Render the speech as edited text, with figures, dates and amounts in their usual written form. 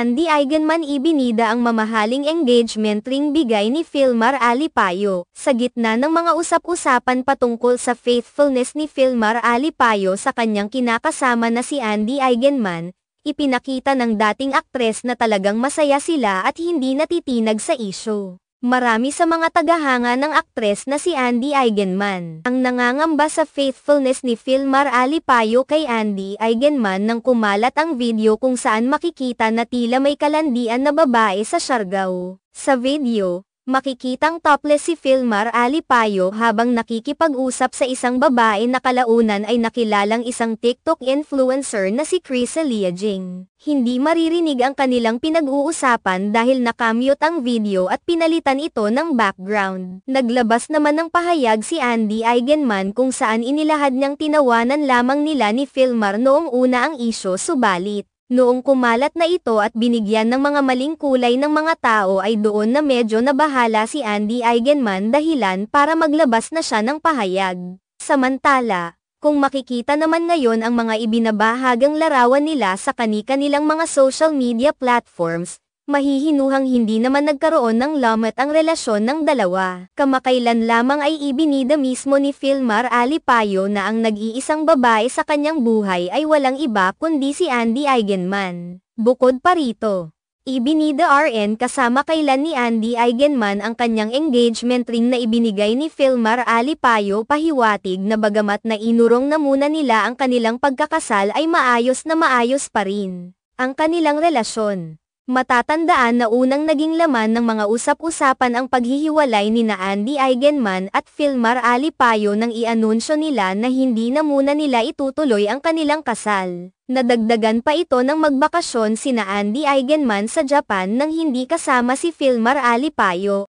Andy Eigenman ibinida ang mamahaling engagement ring bigay ni Filmar Alipayo. Sa gitna ng mga usap-usapan patungkol sa faithfulness ni Filmar Alipayo sa kanyang kinakasama na si Andy Eigenman, ipinakita ng dating aktres na talagang masaya sila at hindi natitinag sa isyu. Marami sa mga tagahanga ng aktres na si Andy Eigenman ang nangangamba sa faithfulness ni Filmar Alipayo kay Andy Eigenman nang kumalat ang video kung saan makikita na tila may kalandian na babae sa Siargao. Sa video, makikitang topless si Filmar Alipayo habang nakikipag-usap sa isang babae na kalaunan ay nakilalang isang TikTok influencer na si Chris Eliajing. Hindi maririnig ang kanilang pinag-uusapan dahil nakamute ang video at pinalitan ito ng background. Naglabas naman ng pahayag si Andy Eigenman kung saan inilahad niyang tinawanan lamang nila ni Filmar noong una ang isyu subalit noong kumalat na ito at binigyan ng mga maling kulay ng mga tao ay doon na medyo nabahala si Andy Eigenman dahilan para maglabas na siya ng pahayag. Samantala, kung makikita naman ngayon ang mga ibinabahagang larawan nila sa kani-kanilang mga social media platforms, mahihinuhang hindi naman nagkaroon ng lamat ang relasyon ng dalawa. Kamakailan lamang ay ibinida mismo ni Filmar Alipayo na ang nag-iisang babae sa kanyang buhay ay walang iba kundi si Andy Eigenman. Bukod pa rito, ibinida RN kasama kailan ni Andy Eigenman ang kanyang engagement ring na ibinigay ni Filmar Alipayo pahiwatig na bagamat na inurong na muna nila ang kanilang pagkakasal ay maayos na maayos pa rin ang kanilang relasyon. Matatandaan na unang naging laman ng mga usap-usapan ang paghihiwalay nina Andy Eigenman at Filmar Alipayo nang i-anunsyo nila na hindi na muna nila itutuloy ang kanilang kasal. Nadagdagan pa ito ng magbakasyon sina Andy Eigenman sa Japan nang hindi kasama si Filmar Alipayo.